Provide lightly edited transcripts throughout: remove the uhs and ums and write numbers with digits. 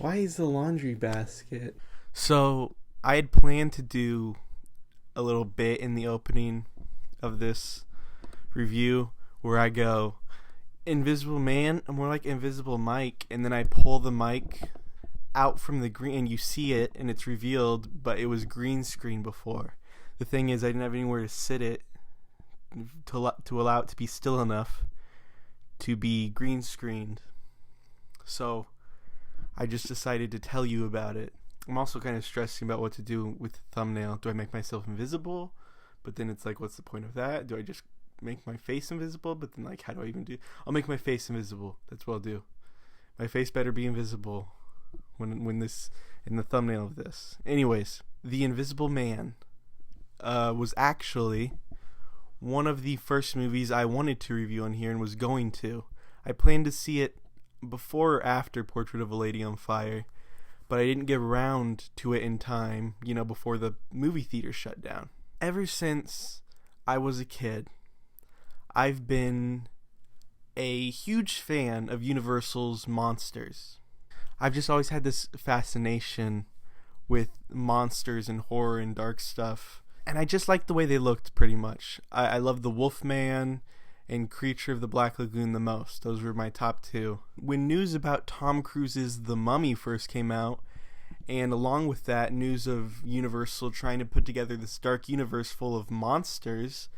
Why is the laundry basket? So I had planned to do a little bit in the opening of this review where I go, Invisible Man, more like Invisible Mike, and then I pull the mic out from the green and you see it and it's revealed, but it was green screen before. The thing is, I didn't have anywhere to sit it to allow it to be still enough to be green screened. So I just decided to tell you about it. I'm also kind of stressing about what to do with the thumbnail. Do I make myself invisible? But then it's like, what's the point of that? Do I just make my face invisible? But then, like, how do I even do? I'll make my face invisible. That's what I'll do. My face better be invisible when this in the thumbnail of this. Anyways, The Invisible Man was actually one of the first movies I wanted to review on here and was going to. I planned to see it before or after Portrait of a Lady on Fire, but I didn't get around to it in time, before the movie theater shut down. Ever since I was a kid, I've been a huge fan of Universal's monsters. I've just always had this fascination with monsters and horror and dark stuff, and I just liked the way they looked pretty much. I love the Wolfman and Creature of the Black Lagoon the most. Those were my top two. When news about Tom Cruise's The Mummy first came out, and along with that, news of Universal trying to put together this dark universe full of monsters,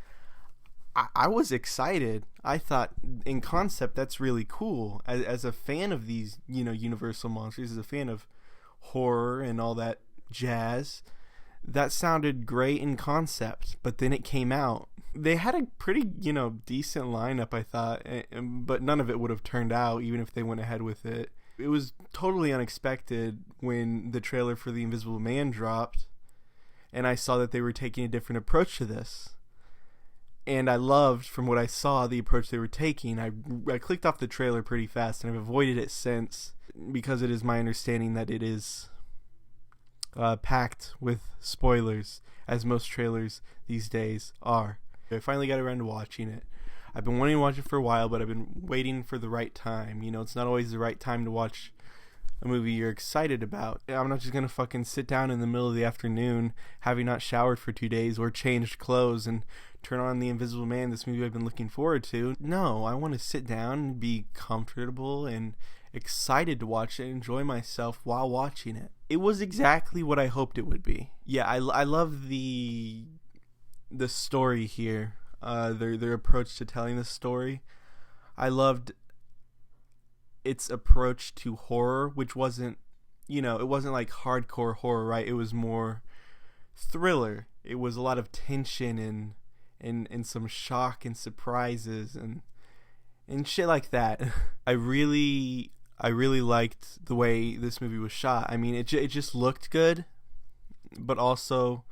I was excited. I thought, in concept, that's really cool. As a fan of these, Universal monsters, as a fan of horror and all that jazz, that sounded great in concept. But then it came out. They had a pretty, decent lineup, I thought, but none of it would have turned out even if they went ahead with it. It was totally unexpected when the trailer for The Invisible Man dropped, and I saw that they were taking a different approach to this. And I loved, from what I saw, the approach they were taking. I clicked off the trailer pretty fast, and I've avoided it since, because it is my understanding that it is packed with spoilers, as most trailers these days are. I finally got around to watching it. I've been wanting to watch it for a while, but I've been waiting for the right time. It's not always the right time to watch a movie you're excited about. I'm not just going to fucking sit down in the middle of the afternoon, having not showered for 2 days or changed clothes, and turn on The Invisible Man, this movie I've been looking forward to. No, I want to sit down and be comfortable and excited to watch it, enjoy myself while watching it. It was exactly what I hoped it would be. Yeah, I love the story here. Their approach to telling the story. I loved its approach to horror, which wasn't, it wasn't like hardcore horror, right? It was more thriller. It was a lot of tension and some shock and surprises and shit like that. I really liked the way this movie was shot. I mean, it just looked good, but also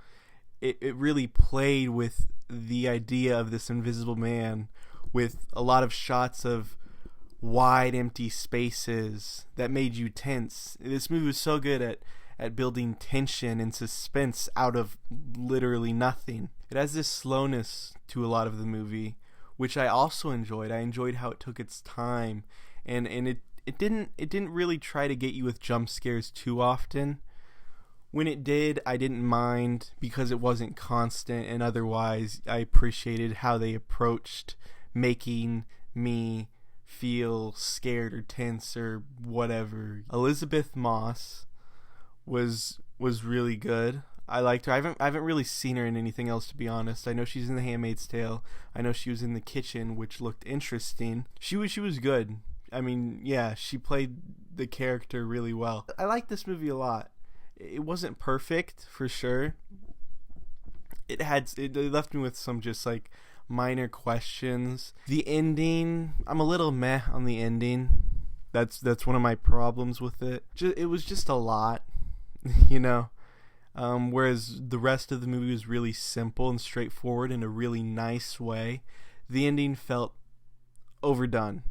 it really played with the idea of this invisible man with a lot of shots of wide empty spaces that made you tense. This movie was so good at building tension and suspense out of literally nothing. It has this slowness to a lot of the movie, which I also enjoyed. I enjoyed how it took its time, and it didn't really try to get you with jump scares too often. When it did, I didn't mind because it wasn't constant, and otherwise I appreciated how they approached making me feel scared or tense or whatever. Elizabeth Moss was really good. I liked her. I haven't really seen her in anything else, to be honest. I know she's in The Handmaid's Tale. I know she was in The Kitchen, which looked interesting. She was good. I mean, yeah, she played the character really well. I like this movie a lot. It wasn't perfect, for sure. It left me with some just like minor questions. The ending, I'm a little meh on the ending. That's one of my problems with it. It was just a lot, whereas the rest of the movie was really simple and straightforward in a really nice way. The ending felt overdone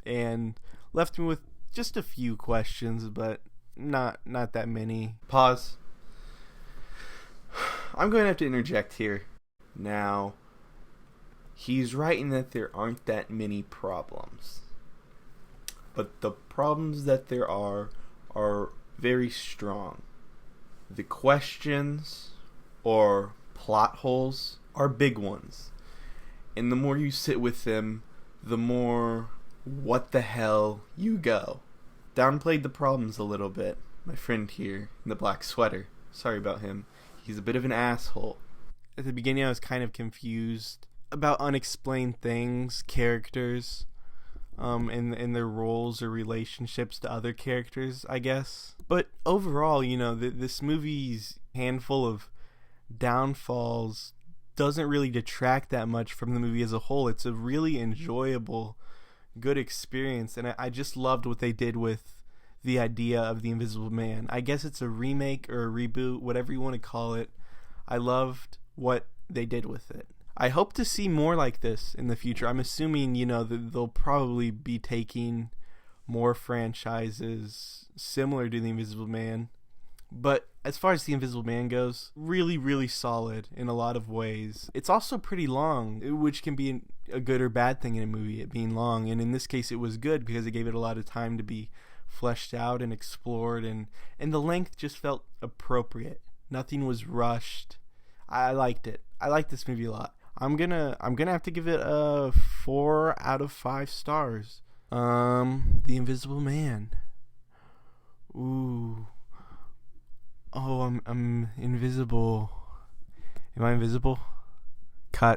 and left me with just a few questions, but not that many. Pause. I'm going to have to interject here. Now, he's right in that there aren't that many problems. But the problems that there are are very strong. The questions or plot holes are big ones. And the more you sit with them, the more what the hell you go. Downplayed the problems a little bit. My friend here in the black sweater. Sorry about him. He's a bit of an asshole. At the beginning I was kind of confused about unexplained things, characters, and their roles or relationships to other characters, I guess. But overall, this movie's handful of downfalls doesn't really detract that much from the movie as a whole. It's a really enjoyable, good experience, and I just loved what they did with the idea of the Invisible Man. I guess it's a remake or a reboot, whatever you want to call it. I loved what they did with it. I hope to see more like this in the future. I'm assuming, that they'll probably be taking more franchises similar to the Invisible Man. But as far as the Invisible Man goes, really, really solid in a lot of ways. It's also pretty long, which can be a good or bad thing in a movie, it being long. And in this case, it was good because it gave it a lot of time to be fleshed out and explored. And the length just felt appropriate. Nothing was rushed. I liked it. I liked this movie a lot. I'm gonna have to give it a 4 out of 5 stars. The Invisible Man. Ooh. Oh, I'm invisible. Am I invisible? Cut.